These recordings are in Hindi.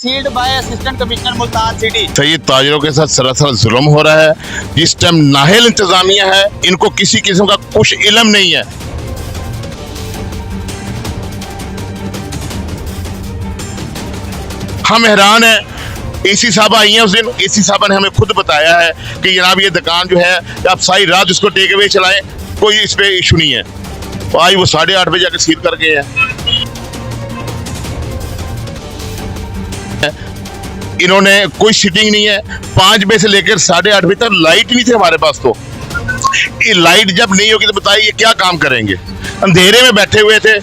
Sealed by assistant commissioner Multan city. Syed ताजरों के साथ सरासर जुल्म हो रहा है। जिस टाइम नाहिल इंतजामिया है, इनको किसी किस्म का कुछ इल्म नहीं है। हम हैरान हैं। एसी साहब आई हैं उस दिन, एसी साहब ने हमें खुद बताया है कि जनाब ये दुकान जो है आप सारी रात उसको टेक अवे चलाएं, कोई इस पे इशू नहीं है। तो आज वो 8:30 बजे जाकर सील कर गए हैं। इन्होंने कोई सीटिंग नहीं है। 5 बजे से लेकर 8:30 बजे तक लाइट नहीं थी हमारे पास। तो ये लाइट जब नहीं होगी तो बताइए ये क्या काम करेंगे। अंधेरे में बैठे हुए थे।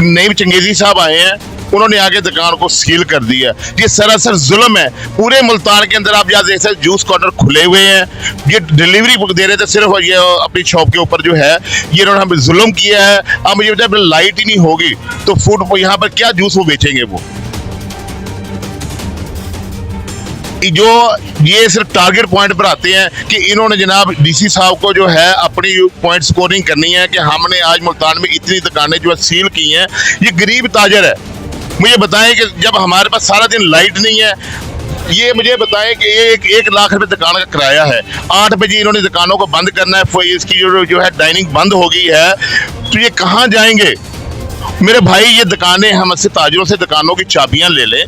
नईम चंगेजी साहब आए हैं, उन्होंने आगे दुकान को सील कर दिया। ये सरासर जुल्म है। पूरे मुल्तान के अंदर आप देख सकते जूस कॉर्नर खुले हुए हैं। ये डिलीवरी दे रहे थे सिर्फ ये अपनी शॉप के ऊपर जो है ये इन्होंने हमें जुल्म किया है। अब मुझे बताया लाइट ही नहीं होगी तो फूड यहाँ पर क्या जूस वो बेचेंगे। वो जो ये सिर्फ टारगेट पॉइंट पर आते हैं कि इन्होंने जनाब डीसी साहब को जो है अपनी पॉइंट स्कोरिंग करनी है कि हमने आज मुल्तान में इतनी दुकानें जो है सील की हैं। ये गरीब ताजर है। मुझे बताएं कि जब हमारे पास सारा दिन लाइट नहीं है, ये मुझे बताएं कि ये 1 लाख रुपए दुकान का किराया है। 8 बजे इन्होंने दुकानों को बंद करना है। इसकी जो है डाइनिंग बंद हो गई है, तो ये कहाँ जाएंगे। मेरे भाई ये दुकानें हमसे ताजरों से दुकानों की चाबियां ले लें,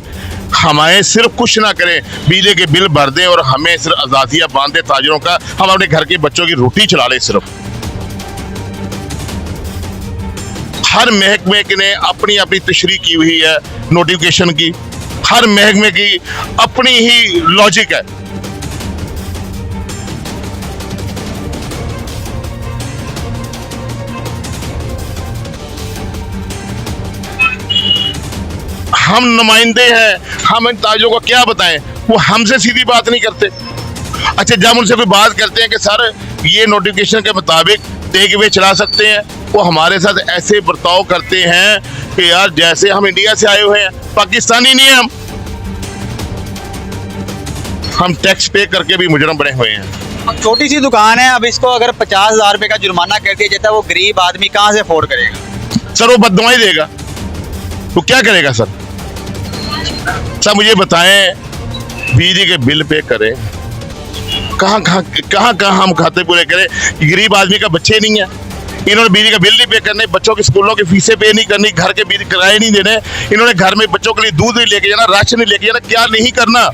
हमें सिर्फ कुछ ना करें, बिजली के बिल भर दें और हमें सिर्फ आज़ादियाँ बांध दें ताजरों का। हम अपने घर के बच्चों की रोटी चला लें। सिर्फ हर महकमे ने अपनी अपनी तशरीह की हुई है नोटिफिकेशन की। हर महकमे की अपनी ही लॉजिक है। हम नुमाइंदे हैं, हम इन ताजरों को क्या बताएं। वो हमसे सीधी बात नहीं करते। अच्छा, जब उनसे कोई बात करते हैं कि सर ये नोटिफिकेशन के मुताबिक टेक अवे चला सकते हैं, वो हमारे साथ ऐसे बर्ताव करते हैं कि यार जैसे हम इंडिया से आए हुए हैं, पाकिस्तानी नहीं है। हम टैक्स पे करके भी मुजरम बने हुए हैं। छोटी सी दुकान है, अब इसको अगर 50,000 रुपए का जुर्माना कर दिया जाता है, वो गरीब आदमी कहाँ से अफोर्ड करेगा। सर वो बददुआई देगा, वो क्या करेगा। सर मुझे बताएं, बिजली के बिल पे करें, कहाँ हम खाते पूरे करें। गरीब आदमी का बच्चे नहीं है, इन्होंने बिजली का बिल नहीं पे करने, बच्चों की स्कूलों की फीसें पे नहीं करनी, घर के बिजली किराए नहीं देने, इन्होंने घर में बच्चों के लिए दूध नहीं लेके जाना, राशन नहीं लेके जाना, क्या नहीं करना।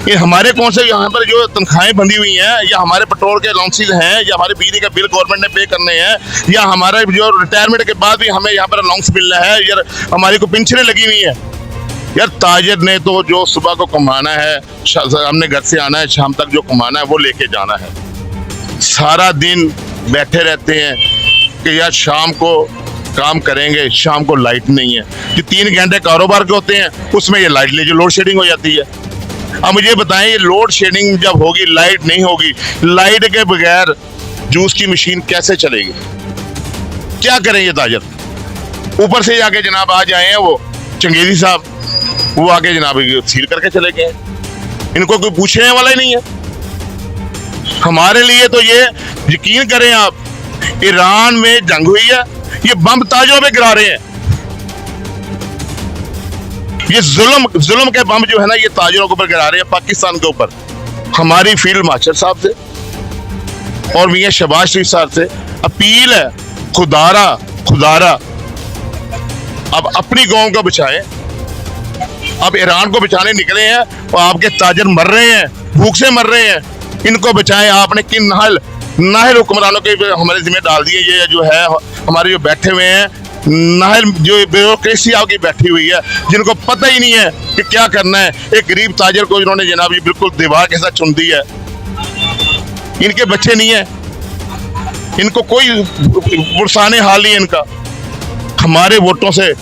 ये हमारे कौन से यहाँ पर जो तनख्वाहें बंधी हुई हैं, या हमारे पेट्रोल के अलाउंसेस हैं, या हमारे बिजली का बिल गवर्नमेंट ने पे करने हैं, या हमारे जो रिटायरमेंट के बाद भी हमें यहाँ पर अलाउंस मिलना है, या हमारी को पेंशनें लगी हुई हैं। यार ताजर ने तो जो सुबह को कमाना है, हमने घर से आना है, शाम तक जो कमाना है वो लेके जाना है। सारा दिन बैठे रहते हैं कि यार शाम को काम करेंगे, शाम को लाइट नहीं है। जो 3 घंटे कारोबार के होते हैं उसमें ये लाइट ले जो लोड शेडिंग हो जाती है। अब मुझे बताएं, ये लोड शेडिंग जब होगी, लाइट नहीं होगी, लाइट के बगैर जूस की मशीन कैसे चलेगी। क्या करें ये ताजर। ऊपर से जाके जनाब आ जाए हैं वो चंगेजी साहब, वो आके जनाब सील करके चले गए। इनको कोई पूछने वाला ही नहीं है। हमारे लिए तो ये यकीन करें आप, ईरान में जंग हुई है, ये बम ताजरों पे गिरा रहे हैं। ये जुल्म के बम जो है ना, ये ताजरों के ऊपर गिरा रहे हैं, पाकिस्तान के ऊपर। हमारी फील्ड मार्शल साहब से और मियां शहबाज शरीफ साहब से अपील है, खुदारा अब अपनी कौम को बचाएं। अब ईरान को बचाने निकले हैं और आपके ताजर मर रहे हैं, भूख से मर रहे हैं। इनको बचाएं। आपने किन नाहिल हुक्मरानों के हमारे जिम्मे डाल दिए। ये जो है हमारे जो बैठे हुए हैं नाहिल, जो ब्यूरोक्रेसी आपकी बैठी हुई है, जिनको पता ही नहीं है कि क्या करना है। एक गरीब ताजर को इन्होंने जनाब ये बिल्कुल दीवार के साथ चुन दी है। इनके बच्चे नहीं है, इनको कोई पुरसाने हाल नहीं है इनका। हमारे वोटों से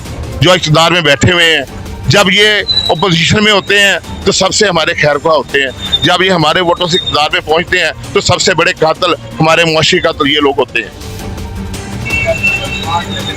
जो इक़्तिदार में बैठे हुए हैं, जब ये ओपोजिशन में होते हैं तो सबसे हमारे खैरख्वाह होते हैं, जब ये हमारे वोटों से इक़्तिदार में पहुंचते हैं तो सबसे बड़े कातिल हमारे मुआशी कातिल ये लोग होते हैं।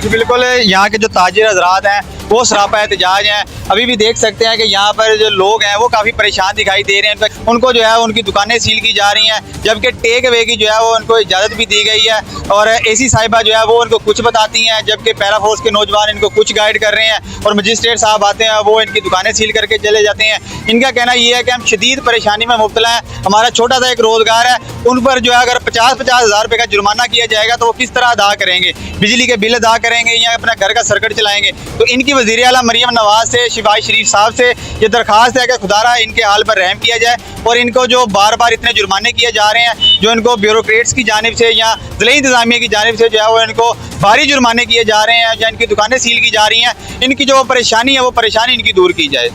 बिल्कुल, यहाँ के जो ताजिर हजरात हैं वो सरापा एहतजाज है। अभी भी देख सकते हैं कि यहाँ पर जो लोग हैं वो काफ़ी परेशान दिखाई दे रहे हैं। उनको जो है उनकी दुकानें सील की जा रही हैं, जबकि टेक अवे की जो है वो उनको इजाज़त भी दी गई है। और एसी साहिबा जो है वो उनको कुछ बताती हैं, जबकि पैरा फोर्स के नौजवान इनको कुछ गाइड कर रहे हैं। और मजिस्ट्रेट साहब आते हैं, वो इनकी दुकानें सील करके चले जाते हैं। इनका कहना ये है कि हम शदीद परेशानी में मुब्तला हैं, हमारा छोटा सा एक रोज़गार है, उन पर जो है अगर 50-50 हज़ार रुपये का जुर्माना किया जाएगा तो वो किस तरह अदा करेंगे, बिजली के बिल अदा करेंगे या अपना घर का सर्किट चलाएंगे। तो इनकी वज़ीर आला मरियम नवाज से, शहबाज शरीफ साहब से ये दरख्वास्त है कि खुदारा इनके हाल पर रहम किया जाए और इनको जो बार बार इतने जुर्माने किए जा रहे हैं, जो इनको ब्यूरोक्रेट्स की जानिब से या ज़िला इंतज़ामिया की जानिब से जो है वो इनको भारी जुर्माने किए जा रहे हैं या इनकी दुकानें सील की जा रही हैं, इनकी जो परेशानी है वो परेशानी इनकी दूर की जाए।